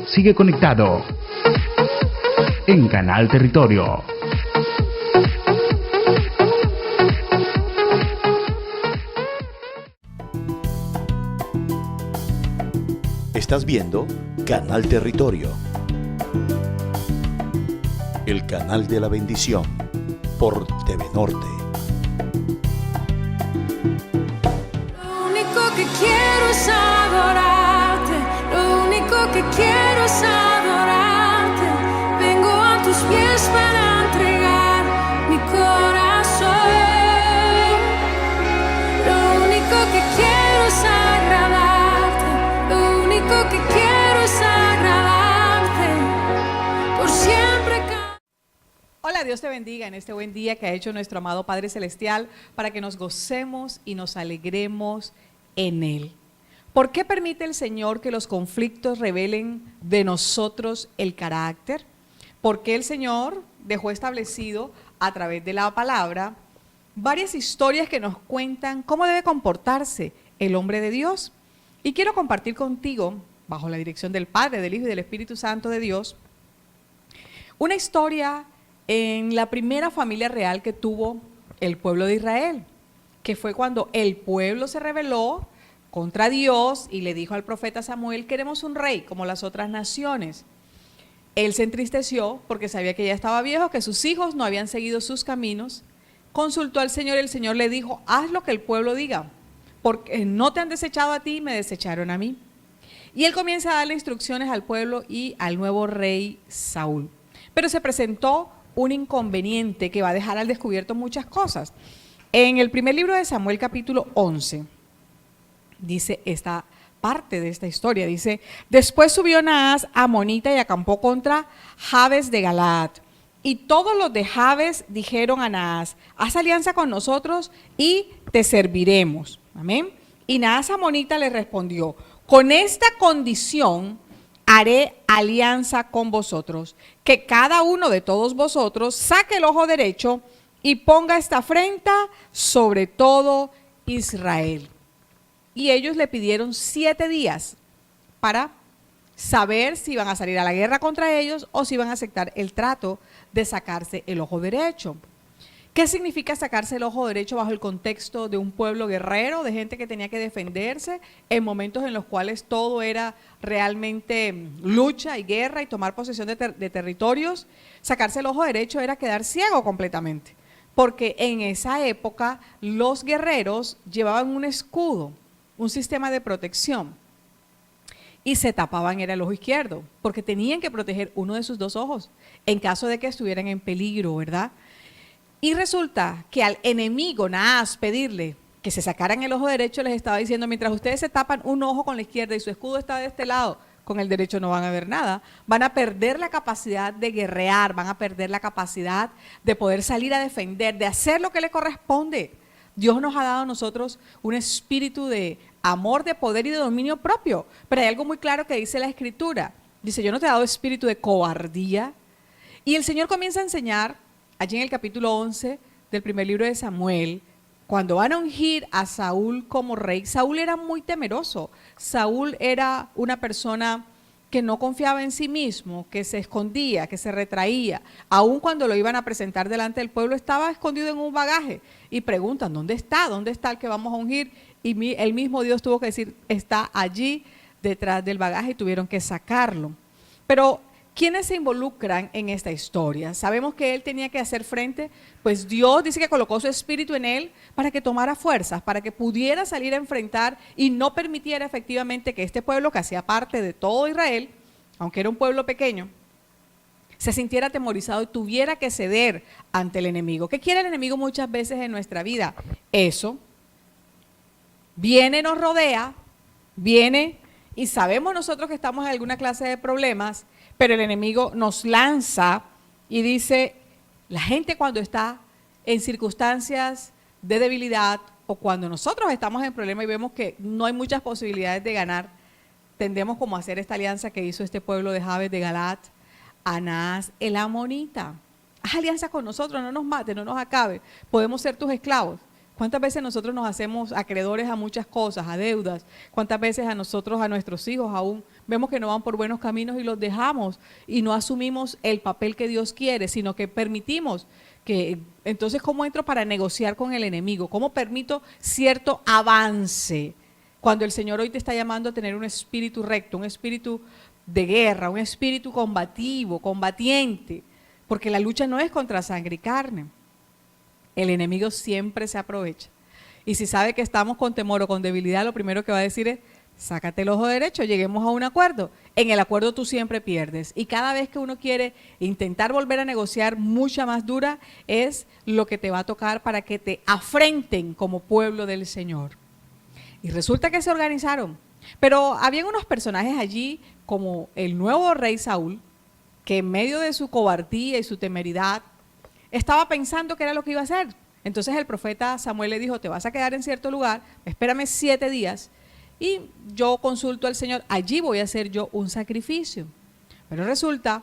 sigue conectado en Canal Territorio. Estás viendo Canal Territorio, el canal de la bendición por TV Norte. Lo único que quiero es adorarte, lo único que quiero es adorarte. Vengo a tus pies para entregar mi corazón. Lo único que quiero es agradarte, lo único que quiero es agradarte por siempre. Hola, Dios te bendiga en este buen día que ha hecho nuestro amado Padre Celestial para que nos gocemos y nos alegremos en Él. ¿Por qué permite el Señor que los conflictos revelen de nosotros el carácter? Porque el Señor dejó establecido a través de la palabra varias historias que nos cuentan cómo debe comportarse el hombre de Dios. Y quiero compartir contigo, bajo la dirección del Padre, del Hijo y del Espíritu Santo de Dios, una historia en la primera familia real que tuvo el pueblo de Israel, que fue cuando el pueblo se rebeló contra Dios y le dijo al profeta Samuel: queremos un rey como las otras naciones. Él se entristeció porque sabía que ya estaba viejo, que sus hijos no habían seguido sus caminos. Consultó al Señor y el Señor le dijo: haz lo que el pueblo diga, porque no te han desechado a ti, me desecharon a mí. Y él comienza a darle instrucciones al pueblo y al nuevo rey Saúl. Pero se presentó un inconveniente que va a dejar al descubierto muchas cosas. En el primer libro de Samuel, capítulo 11, dice esta parte de esta historia, dice: después subió Naas amonita y acampó contra Jabes de Galaad. Y todos los de Jabes dijeron a Naas: haz alianza con nosotros y te serviremos. Amén. Y Naas amonita le respondió: con esta condición haré alianza con vosotros, que cada uno de todos vosotros saque el ojo derecho y ponga esta afrenta sobre todo Israel. Y ellos le pidieron 7 días para saber si iban a salir a la guerra contra ellos o si iban a aceptar el trato de sacarse el ojo derecho. ¿Qué significa sacarse el ojo derecho bajo el contexto de un pueblo guerrero, de gente que tenía que defenderse en momentos en los cuales todo era realmente lucha y guerra y tomar posesión de territorios? Sacarse el ojo derecho era quedar ciego completamente, porque en esa época los guerreros llevaban un escudo, un sistema de protección, y se tapaban era el ojo izquierdo, porque tenían que proteger uno de sus 2 ojos en caso de que estuvieran en peligro, ¿verdad? Y resulta que al enemigo Naas pedirle que se sacaran el ojo derecho, les estaba diciendo: mientras ustedes se tapan un ojo con la izquierda y su escudo está de este lado, con el derecho no van a ver nada, van a perder la capacidad de guerrear, van a perder la capacidad de poder salir a defender, de hacer lo que le corresponde. Dios nos ha dado a nosotros un espíritu de amor, de poder y de dominio propio, pero hay algo muy claro que dice la Escritura. Dice: yo no te he dado espíritu de cobardía. Y el Señor comienza a enseñar allí en el capítulo 11 del primer libro de Samuel, cuando van a ungir a Saúl como rey. Saúl era muy temeroso. Saúl era una persona que no confiaba en sí mismo, que se escondía, que se retraía. Aun cuando lo iban a presentar delante del pueblo, estaba escondido en un bagaje. Y preguntan: ¿dónde está? ¿Dónde está el que vamos a ungir? Y el mismo Dios tuvo que decir: está allí detrás del bagaje, y tuvieron que sacarlo. Pero ¿quiénes se involucran en esta historia? Sabemos que él tenía que hacer frente, pues Dios dice que colocó su espíritu en él para que tomara fuerzas, para que pudiera salir a enfrentar y no permitiera efectivamente que este pueblo, que hacía parte de todo Israel, aunque era un pueblo pequeño, se sintiera atemorizado y tuviera que ceder ante el enemigo. ¿Qué quiere el enemigo muchas veces en nuestra vida? Eso. Viene, nos rodea, viene y sabemos nosotros que estamos en alguna clase de problemas, pero el enemigo nos lanza y dice: la gente cuando está en circunstancias de debilidad o cuando nosotros estamos en problemas y vemos que no hay muchas posibilidades de ganar, tendemos como a hacer esta alianza que hizo este pueblo de Jabes de Galaad, a Naas el amonita. Haz alianza con nosotros, no nos mates, no nos acabe, podemos ser tus esclavos. ¿Cuántas veces nosotros nos hacemos acreedores a muchas cosas, a deudas? ¿Cuántas veces a nosotros, a nuestros hijos aún vemos que no van por buenos caminos y los dejamos y no asumimos el papel que Dios quiere, sino que permitimos que, entonces, ¿cómo entro para negociar con el enemigo? ¿Cómo permito cierto avance? Cuando el Señor hoy te está llamando a tener un espíritu recto, un espíritu de guerra, un espíritu combativo, combatiente, porque la lucha no es contra sangre y carne. El enemigo siempre se aprovecha. Y si sabe que estamos con temor o con debilidad, lo primero que va a decir es, sácate el ojo derecho, lleguemos a un acuerdo. En el acuerdo tú siempre pierdes. Y cada vez que uno quiere intentar volver a negociar, mucha más dura es lo que te va a tocar para que te afrenten como pueblo del Señor. Y resulta que se organizaron. Pero habían unos personajes allí, como el nuevo rey Saúl, que en medio de su cobardía y su temeridad, estaba pensando qué era lo que iba a hacer. Entonces el profeta Samuel le dijo, te vas a quedar en cierto lugar, espérame 7 días y yo consulto al Señor, allí voy a hacer yo un sacrificio. Pero resulta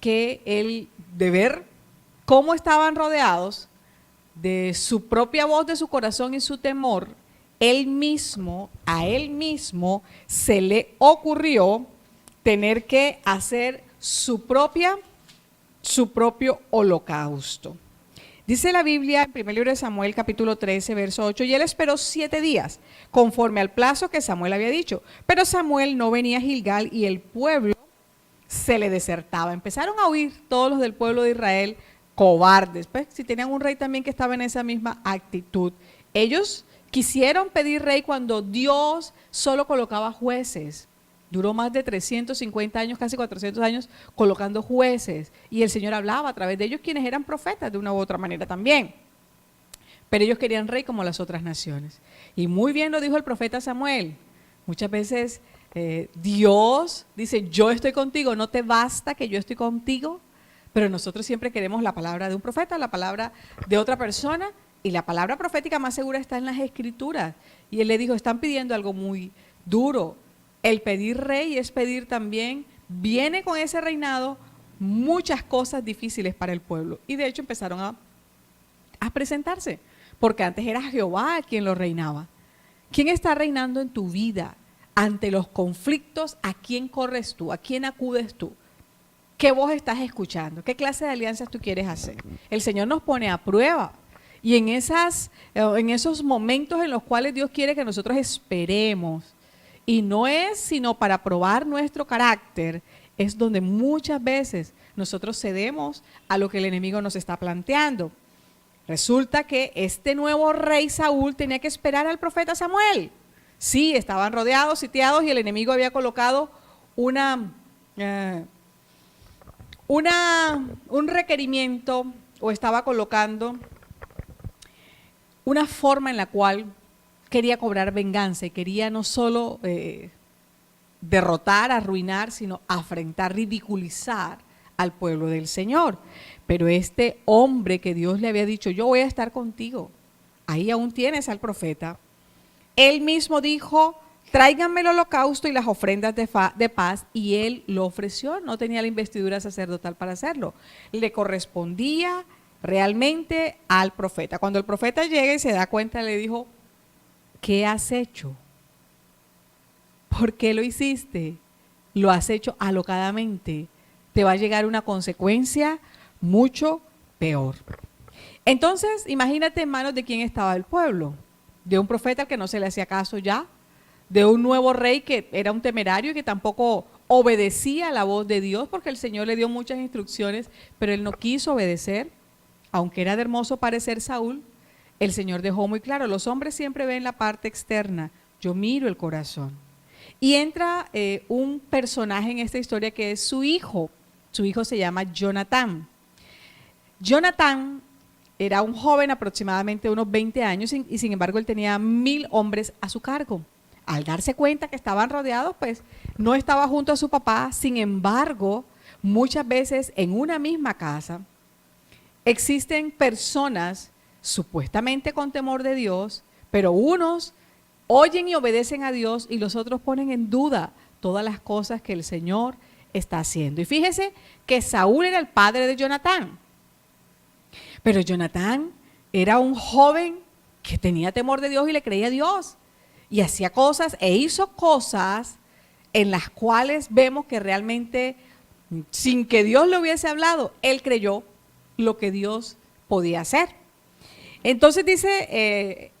que él, de ver cómo estaban rodeados, de su propia voz, de su corazón y su temor, a él mismo se le ocurrió tener que hacer su propio holocausto. Dice la Biblia en 1 libro de Samuel, capítulo 13, verso 8, y él esperó 7 días, conforme al plazo que Samuel había dicho. Pero Samuel no venía a Gilgal y el pueblo se le desertaba. Empezaron a huir todos los del pueblo de Israel, cobardes. Pues, si tenían un rey también que estaba en esa misma actitud. Ellos quisieron pedir rey cuando Dios solo colocaba jueces. Duró más de 350 años, casi 400 años, colocando jueces. Y el Señor hablaba a través de ellos, quienes eran profetas de una u otra manera también. Pero ellos querían rey como las otras naciones. Y muy bien lo dijo el profeta Samuel. Muchas veces Dios dice, yo estoy contigo, no te basta que yo estoy contigo. Pero nosotros siempre queremos la palabra de un profeta, la palabra de otra persona. Y la palabra profética más segura está en las Escrituras. Y él le dijo, están pidiendo algo muy duro. El pedir rey es pedir también, viene con ese reinado muchas cosas difíciles para el pueblo. Y de hecho empezaron a presentarse, porque antes era Jehová quien lo reinaba. ¿Quién está reinando en tu vida? Ante los conflictos, ¿a quién corres tú? ¿A quién acudes tú? ¿Qué voz estás escuchando? ¿Qué clase de alianzas tú quieres hacer? El Señor nos pone a prueba. Y en esos momentos en los cuales Dios quiere que nosotros esperemos, y no es sino para probar nuestro carácter, es donde muchas veces nosotros cedemos a lo que el enemigo nos está planteando. Resulta que este nuevo rey Saúl tenía que esperar al profeta Samuel. Sí, estaban rodeados, sitiados, y el enemigo había colocado un requerimiento, o estaba colocando una forma en la cual quería cobrar venganza y quería no solo derrotar, arruinar, sino afrentar, ridiculizar al pueblo del Señor. Pero este hombre que Dios le había dicho, yo voy a estar contigo, ahí aún tienes al profeta, él mismo dijo, tráiganme el holocausto y las ofrendas de paz, y él lo ofreció, no tenía la investidura sacerdotal para hacerlo, le correspondía realmente al profeta. Cuando el profeta llega y se da cuenta, le dijo, ¿qué has hecho? ¿Por qué lo hiciste? Lo has hecho alocadamente. Te va a llegar una consecuencia mucho peor. Entonces, imagínate en manos de quién estaba el pueblo. De un profeta al que no se le hacía caso ya, de un nuevo rey que era un temerario y que tampoco obedecía la voz de Dios, porque el Señor le dio muchas instrucciones, pero él no quiso obedecer. Aunque era de hermoso parecer Saúl, el Señor dejó muy claro, los hombres siempre ven la parte externa, yo miro el corazón. Y entra un personaje en esta historia que es su hijo se llama Jonatán. Jonatán era un joven aproximadamente de unos 20 años y sin embargo él tenía 1000 hombres a su cargo. Al darse cuenta que estaban rodeados, pues no estaba junto a su papá, sin embargo, muchas veces en una misma casa existen personas supuestamente con temor de Dios, pero unos oyen y obedecen a Dios y los otros ponen en duda todas las cosas que el Señor está haciendo. Y fíjese que Saúl era el padre de Jonatán, pero Jonatán era un joven que tenía temor de Dios y le creía a Dios. Y hacía cosas e hizo cosas en las cuales vemos que realmente, sin que Dios le hubiese hablado, él creyó lo que Dios podía hacer. Entonces dice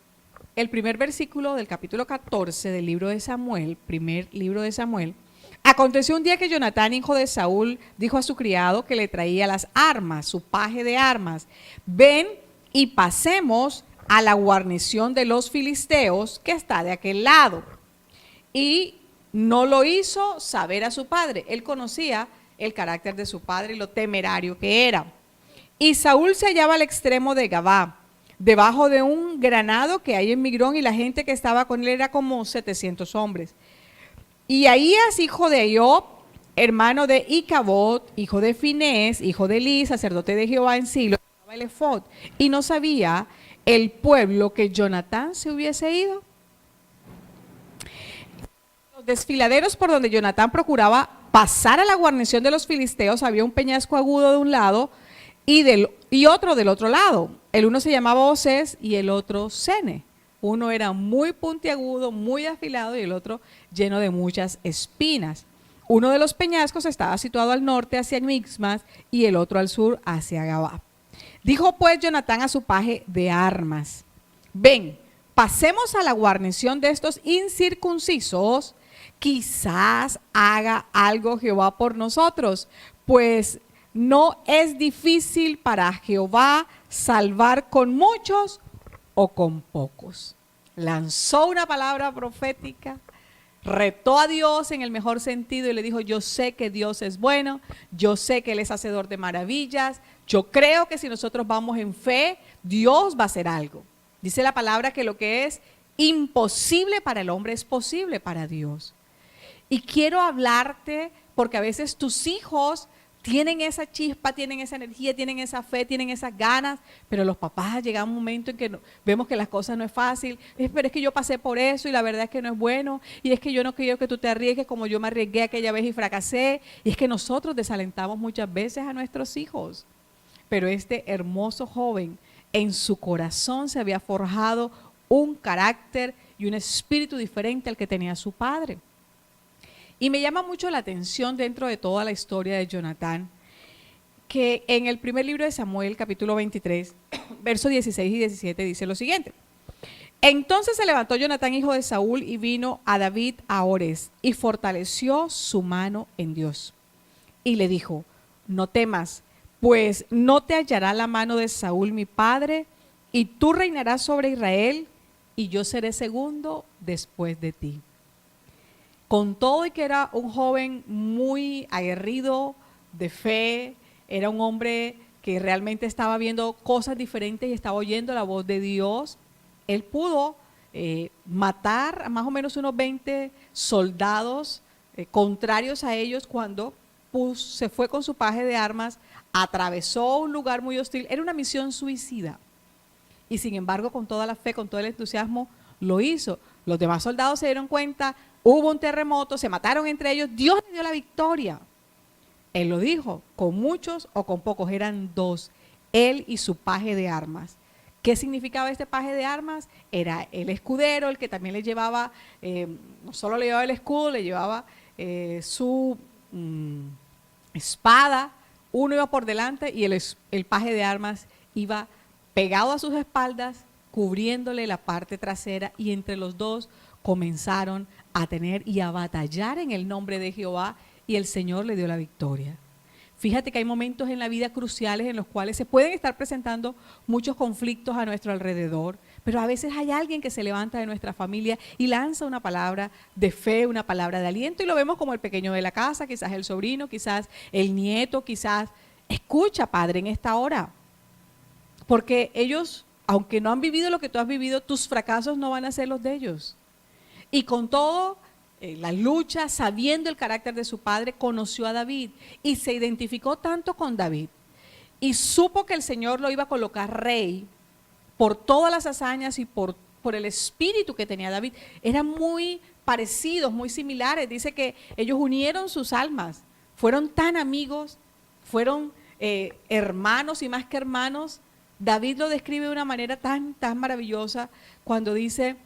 el primer versículo del capítulo 14 del libro de Samuel, primer libro de Samuel. Aconteció un día que Jonatán, hijo de Saúl, dijo a su criado que le traía las armas, su paje de armas: ven y pasemos a la guarnición de los filisteos que está de aquel lado. Y no lo hizo saber a su padre. Él conocía el carácter de su padre y lo temerario que era. Y Saúl se hallaba al extremo de Gabá, debajo de un granado que hay en Migrón, y la gente que estaba con él era como 700 hombres. Y Ahías, hijo de Aiob, hermano de Icabod, hijo de Finés, hijo de Eli, sacerdote de Jehová en Silo, el efod, y no sabía el pueblo que Jonatán se hubiese ido. Los desfiladeros por donde Jonatán procuraba pasar a la guarnición de los filisteos, había un peñasco agudo de un lado y otro del otro lado. El uno se llamaba Osés y el otro Sene. Uno era muy puntiagudo, muy afilado, y el otro lleno de muchas espinas. Uno de los peñascos estaba situado al norte hacia Mixmas y el otro al sur hacia Gabá. Dijo pues Jonatán a su paje de armas: ven, pasemos a la guarnición de estos incircuncisos, quizás haga algo Jehová por nosotros, pues no es difícil para Jehová salvar con muchos o con pocos. Lanzó una palabra profética, retó a Dios en el mejor sentido y le dijo: yo sé que Dios es bueno, yo sé que Él es hacedor de maravillas, yo creo que si nosotros vamos en fe, Dios va a hacer algo. Dice la palabra que lo que es imposible para el hombre es posible para Dios. Y quiero hablarte porque a veces tus hijos tienen esa chispa, tienen esa energía, tienen esa fe, tienen esas ganas, pero los papás llegan a un momento en que vemos que las cosas no es fácil. Pero es que yo pasé por eso y la verdad es que no es bueno, y es que yo no quiero que tú te arriesgues como yo me arriesgué aquella vez y fracasé. Y es que nosotros desalentamos muchas veces a nuestros hijos. Pero este hermoso joven, en su corazón se había forjado un carácter y un espíritu diferente al que tenía su padre. Y me llama mucho la atención dentro de toda la historia de Jonatán, que en el primer libro de Samuel, capítulo 23, versos 16 y 17, dice lo siguiente: entonces se levantó Jonatán, hijo de Saúl, y vino a David a Ores, y fortaleció su mano en Dios. Y le dijo: no temas, pues no te hallará la mano de Saúl mi padre, y tú reinarás sobre Israel, y yo seré segundo después de ti. Con todo y que era un joven muy aguerrido, de fe, era un hombre que realmente estaba viendo cosas diferentes y estaba oyendo la voz de Dios, él pudo matar a más o menos unos 20 soldados contrarios a ellos cuando se fue con su paje de armas, atravesó un lugar muy hostil. Era una misión suicida. Y sin embargo, con toda la fe, con todo el entusiasmo, lo hizo. Los demás soldados se dieron cuenta, hubo un terremoto, se mataron entre ellos, Dios le dio la victoria. Él lo dijo: con muchos o con pocos, eran dos, él y su paje de armas. ¿Qué significaba este paje de armas? Era el escudero, el que también le llevaba, no solo le llevaba el escudo, le llevaba su espada. Uno iba por delante y el paje de armas iba pegado a sus espaldas, cubriéndole la parte trasera, y entre los dos comenzaron a tener y a batallar en el nombre de Jehová, y el Señor le dio la victoria. Fíjate que hay momentos en la vida cruciales en los cuales se pueden estar presentando muchos conflictos a nuestro alrededor, pero a veces hay alguien que se levanta de nuestra familia y lanza una palabra de fe, una palabra de aliento, y lo vemos como el pequeño de la casa, quizás el sobrino, quizás el nieto, quizás. Escucha, padre, en esta hora, porque ellos, aunque no han vivido lo que tú has vivido, tus fracasos no van a ser los de ellos. Y con todo, la lucha, sabiendo el carácter de su padre, conoció a David y se identificó tanto con David y supo que el Señor lo iba a colocar rey por todas las hazañas y por el espíritu que tenía David. Eran muy parecidos, muy similares. Dice que ellos unieron sus almas, fueron tan amigos, fueron hermanos, y más que hermanos, David lo describe de una manera tan maravillosa cuando dice,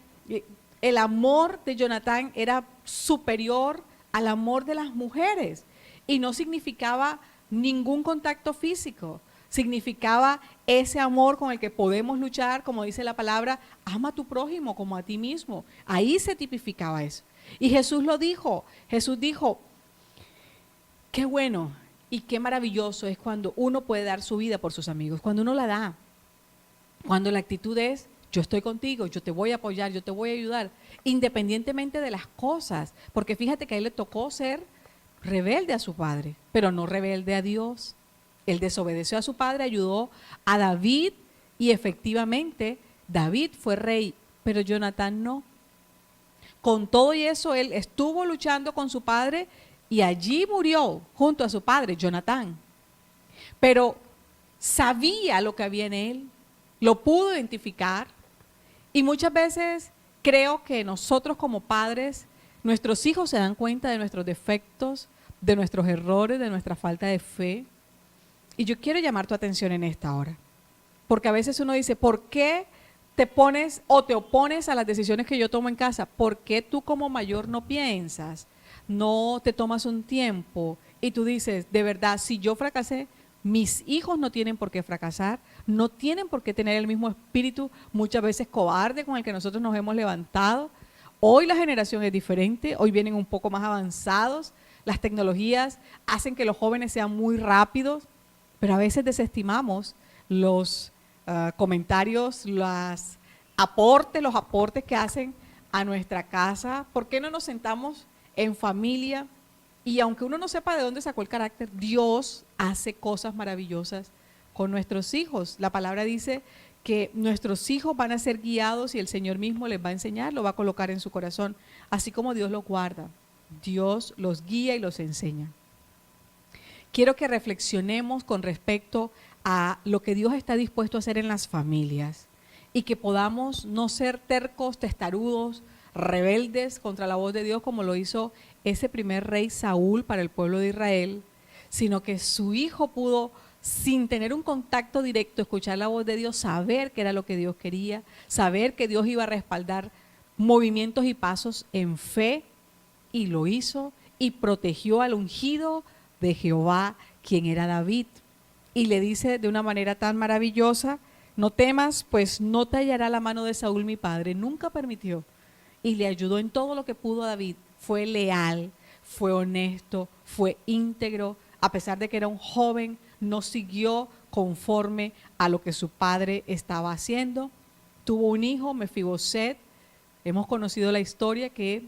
el amor de Jonatán era superior al amor de las mujeres y no significaba ningún contacto físico, significaba ese amor con el que podemos luchar, como dice la palabra, ama a tu prójimo como a ti mismo. Ahí se tipificaba eso. Y Jesús lo dijo, Jesús dijo, qué bueno y qué maravilloso es cuando uno puede dar su vida por sus amigos, cuando uno la da, cuando la actitud es, yo estoy contigo, yo te voy a apoyar, yo te voy a ayudar, independientemente de las cosas, porque fíjate que a él le tocó ser rebelde a su padre, pero no rebelde a Dios. Él desobedeció a su padre, ayudó a David y efectivamente David fue rey, pero Jonatán no. Con todo y eso, él estuvo luchando con su padre y allí murió junto a su padre, Jonatán. Pero sabía lo que había en él, lo pudo identificar y muchas veces creo que nosotros como padres, nuestros hijos se dan cuenta de nuestros defectos, de nuestros errores, de nuestra falta de fe. Y yo quiero llamar tu atención en esta hora, porque a veces uno dice, ¿por qué te pones o te opones a las decisiones que yo tomo en casa? ¿Por qué tú como mayor no piensas? No te tomas un tiempo y tú dices, de verdad, si yo fracasé, mis hijos no tienen por qué fracasar, no tienen por qué tener el mismo espíritu, muchas veces cobarde, con el que nosotros nos hemos levantado. Hoy la generación es diferente, hoy vienen un poco más avanzados, las tecnologías hacen que los jóvenes sean muy rápidos, pero a veces desestimamos los comentarios, los aportes que hacen a nuestra casa. ¿Por qué no nos sentamos en familia? Y aunque uno no sepa de dónde sacó el carácter, Dios hace cosas maravillosas con nuestros hijos. La palabra dice que nuestros hijos van a ser guiados y el Señor mismo les va a enseñar, lo va a colocar en su corazón. Así como Dios los guarda, Dios los guía y los enseña. Quiero que reflexionemos con respecto a lo que Dios está dispuesto a hacer en las familias y que podamos no ser tercos, testarudos, rebeldes contra la voz de Dios como lo hizo ese primer rey Saúl para el pueblo de Israel, sino que su hijo pudo, sin tener un contacto directo, escuchar la voz de Dios, saber qué era lo que Dios quería, saber que Dios iba a respaldar movimientos y pasos en fe, y lo hizo y protegió al ungido de Jehová, quien era David. Y le dice de una manera tan maravillosa, no temas, pues no te hallará la mano de Saúl mi padre. Nunca permitió y le ayudó en todo lo que pudo a David. Fue leal, fue honesto, fue íntegro, a pesar de que era un joven, no siguió conforme a lo que su padre estaba haciendo. Tuvo un hijo, Mefiboset. Hemos conocido la historia que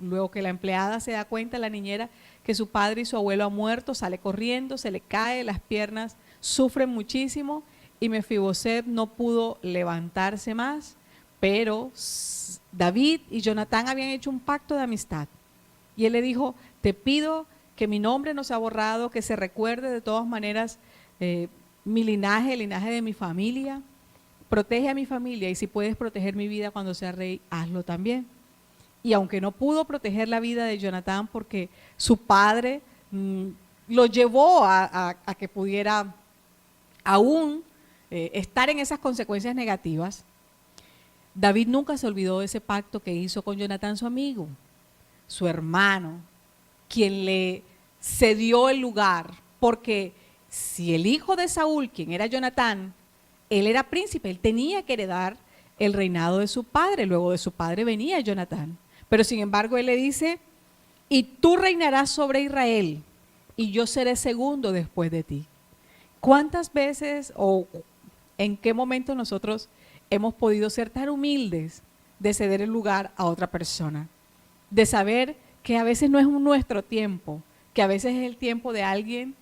luego que la empleada se da cuenta, la niñera, que su padre y su abuelo han muerto, sale corriendo, se le cae, las piernas sufren muchísimo y Mefiboset no pudo levantarse más, pero David y Jonatán habían hecho un pacto de amistad y él le dijo, te pido que mi nombre no sea borrado, que se recuerde de todas maneras mi linaje, el linaje de mi familia, protege a mi familia y si puedes proteger mi vida cuando sea rey, hazlo también. Y aunque no pudo proteger la vida de Jonatán porque su padre lo llevó a que pudiera aún estar en esas consecuencias negativas, David nunca se olvidó de ese pacto que hizo con Jonatán, su amigo, su hermano, quien le cedió el lugar, porque si el hijo de Saúl, quien era Jonatán, él era príncipe, él tenía que heredar el reinado de su padre, luego de su padre venía Jonatán. Pero sin embargo él le dice, y tú reinarás sobre Israel, y yo seré segundo después de ti. ¿Cuántas veces o en qué momento nosotros hemos podido ser tan humildes de ceder el lugar a otra persona? De saber que a veces no es nuestro tiempo, que a veces es el tiempo de alguien,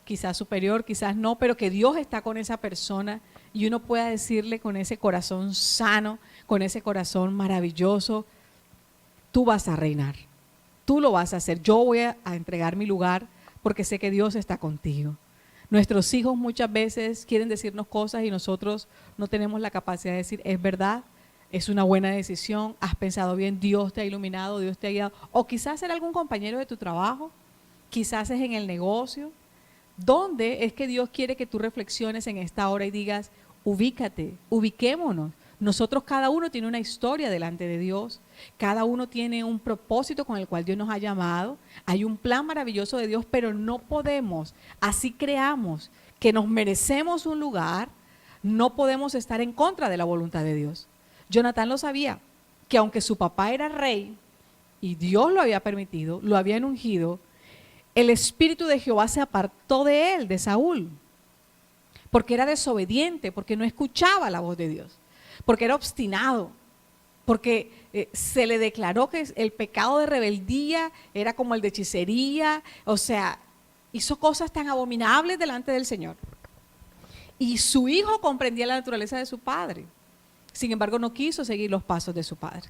quizás superior, quizás no, pero que Dios está con esa persona y uno pueda decirle con ese corazón sano, con ese corazón maravilloso, tú vas a reinar, tú lo vas a hacer, yo voy a entregar mi lugar porque sé que Dios está contigo. Nuestros hijos muchas veces quieren decirnos cosas y nosotros no tenemos la capacidad de decir, es verdad, es una buena decisión, has pensado bien, Dios te ha iluminado, Dios te ha guiado. O quizás era algún compañero de tu trabajo, quizás es en el negocio. ¿Dónde es que Dios quiere que tú reflexiones en esta hora y digas, ubícate, ubiquémonos. Nosotros cada uno tiene una historia delante de Dios, cada uno tiene un propósito con el cual Dios nos ha llamado, hay un plan maravilloso de Dios, pero no podemos, así creamos que nos merecemos un lugar, no podemos estar en contra de la voluntad de Dios. Jonatán lo sabía, que aunque su papá era rey y Dios lo había permitido, lo habían ungido, el espíritu de Jehová se apartó de él, de Saúl, porque era desobediente, porque no escuchaba la voz de Dios, porque era obstinado, porque se le declaró que el pecado de rebeldía era como el de hechicería, o sea, hizo cosas tan abominables delante del Señor. Y su hijo comprendía la naturaleza de su padre, sin embargo no quiso seguir los pasos de su padre.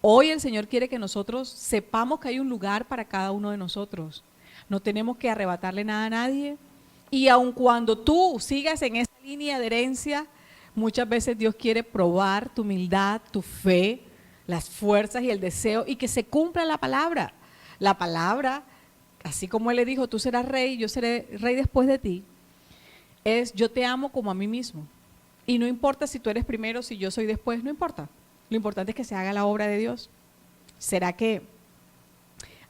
Hoy el Señor quiere que nosotros sepamos que hay un lugar para cada uno de nosotros. No tenemos que arrebatarle nada a nadie. Y aun cuando tú sigas en esa línea de herencia, muchas veces Dios quiere probar tu humildad, tu fe, las fuerzas y el deseo, y que se cumpla la palabra. La palabra, así como Él le dijo, tú serás rey, yo seré rey después de ti, es yo te amo como a mí mismo. Y no importa si tú eres primero, si yo soy después, no importa. Lo importante es que se haga la obra de Dios. ¿Será que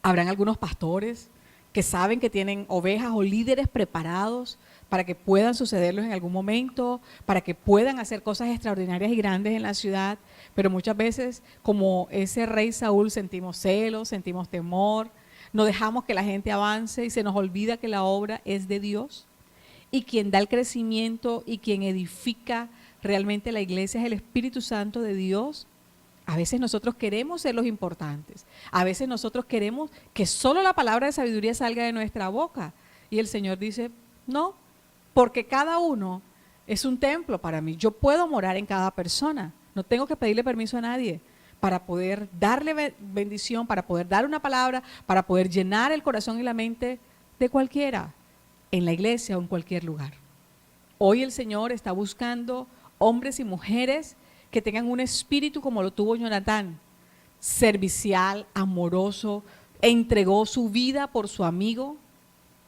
habrán algunos pastores que saben que tienen ovejas o líderes preparados para que puedan sucederlos en algún momento, para que puedan hacer cosas extraordinarias y grandes en la ciudad? Pero muchas veces, como ese rey Saúl, sentimos celos, sentimos temor, no dejamos que la gente avance y se nos olvida que la obra es de Dios. Y quien da el crecimiento y quien edifica realmente la iglesia es el Espíritu Santo de Dios. A veces nosotros queremos ser los importantes. A veces nosotros queremos que solo la palabra de sabiduría salga de nuestra boca. Y el Señor dice, no, porque cada uno es un templo para mí. Yo puedo morar en cada persona. No tengo que pedirle permiso a nadie para poder darle bendición, para poder dar una palabra, para poder llenar el corazón y la mente de cualquiera, en la iglesia o en cualquier lugar. Hoy el Señor está buscando hombres y mujeres que tengan un espíritu como lo tuvo Jonatán, servicial, amoroso, entregó su vida por su amigo,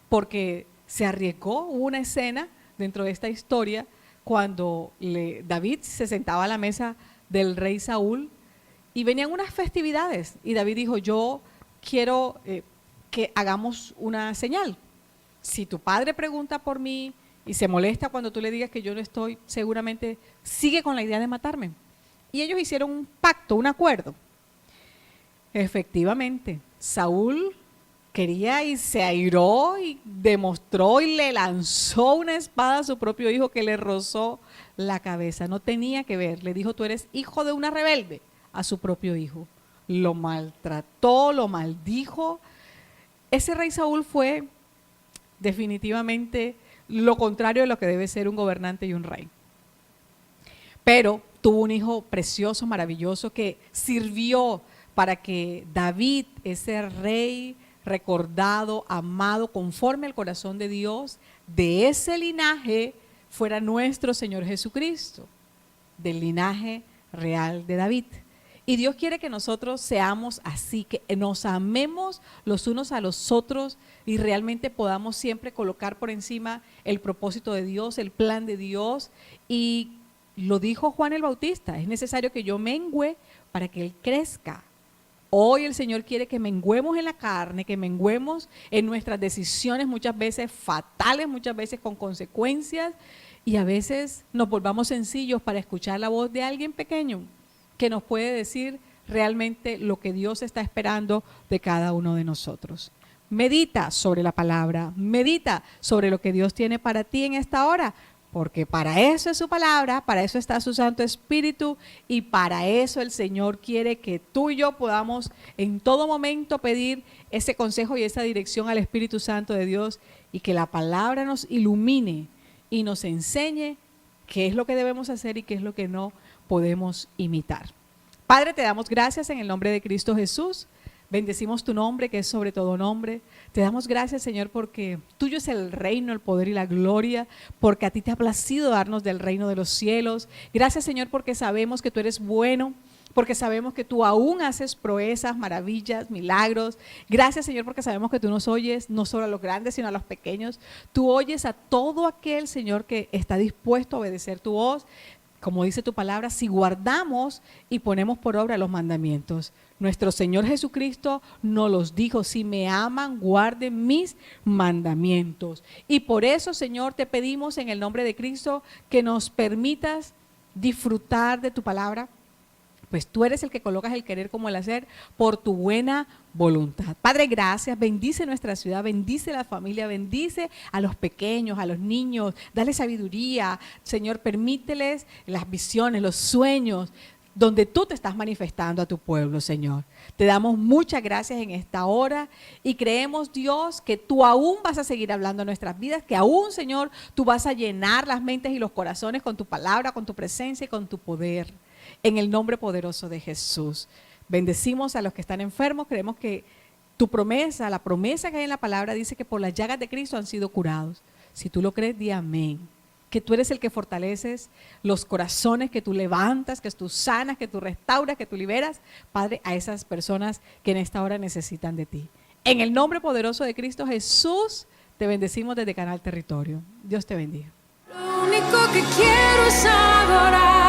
porque se arriesgó. Hubo una escena dentro de esta historia cuando David se sentaba a la mesa del rey Saúl y venían unas festividades y David dijo, yo quiero que hagamos una señal. Si tu padre pregunta por mí y se molesta cuando tú le digas que yo no estoy, seguramente sigue con la idea de matarme. Y ellos hicieron un pacto, un acuerdo. Efectivamente, Saúl quería y se airó y demostró y le lanzó una espada a su propio hijo que le rozó la cabeza. No tenía que ver, le dijo, tú eres hijo de una rebelde, a su propio hijo. Lo maltrató, lo maldijo. Ese rey Saúl fue definitivamente lo contrario de lo que debe ser un gobernante y un rey. Pero tuvo un hijo precioso, maravilloso, que sirvió para que David, ese rey recordado, amado, conforme al corazón de Dios, de ese linaje fuera nuestro Señor Jesucristo, del linaje real de David. Y Dios quiere que nosotros seamos así, que nos amemos los unos a los otros y realmente podamos siempre colocar por encima el propósito de Dios, el plan de Dios. Y lo dijo Juan el Bautista, es necesario que yo mengüe para que Él crezca. Hoy el Señor quiere que menguemos en la carne, que menguemos en nuestras decisiones, muchas veces fatales, muchas veces con consecuencias, y a veces nos volvamos sencillos para escuchar la voz de alguien pequeño que nos puede decir realmente lo que Dios está esperando de cada uno de nosotros. Medita sobre la palabra, medita sobre lo que Dios tiene para ti en esta hora, porque para eso es su palabra, para eso está su Santo Espíritu y para eso el Señor quiere que tú y yo podamos en todo momento pedir ese consejo y esa dirección al Espíritu Santo de Dios y que la palabra nos ilumine y nos enseñe qué es lo que debemos hacer y qué es lo que no podemos imitar. Padre, te damos gracias en el nombre de Cristo Jesús. Bendecimos tu nombre, que es sobre todo nombre. Te damos gracias, Señor, porque tuyo es el reino, el poder y la gloria, porque a ti te ha placido darnos del reino de los cielos. Gracias, Señor, porque sabemos que tú eres bueno, porque sabemos que tú aún haces proezas, maravillas, milagros. Gracias, Señor, porque sabemos que tú nos oyes no solo a los grandes, sino a los pequeños. Tú oyes a todo aquel, Señor, que está dispuesto a obedecer tu voz. Como dice tu palabra, si guardamos y ponemos por obra los mandamientos. Nuestro Señor Jesucristo nos los dijo: si me aman, guarden mis mandamientos. Y por eso, Señor, te pedimos en el nombre de Cristo que nos permitas disfrutar de tu palabra, pues tú eres el que colocas el querer como el hacer por tu buena voluntad. Padre, gracias. Bendice nuestra ciudad, bendice la familia, bendice a los pequeños, a los niños, dale sabiduría. Señor, permíteles las visiones, los sueños, donde tú te estás manifestando a tu pueblo, Señor. Te damos muchas gracias en esta hora y creemos, Dios, que tú aún vas a seguir hablando en nuestras vidas, que aún, Señor, tú vas a llenar las mentes y los corazones con tu palabra, con tu presencia y con tu poder. En el nombre poderoso de Jesús. Bendecimos a los que están enfermos. Creemos que tu promesa, la promesa que hay en la palabra, dice que por las llagas de Cristo han sido curados. Si tú lo crees, di amén. Que tú eres el que fortaleces los corazones, que tú levantas, que tú sanas, que tú restauras, que tú liberas, Padre, a esas personas que en esta hora necesitan de ti. En el nombre poderoso de Cristo Jesús, te bendecimos desde Canal Territorio. Dios te bendiga. Lo único que quiero es adorar.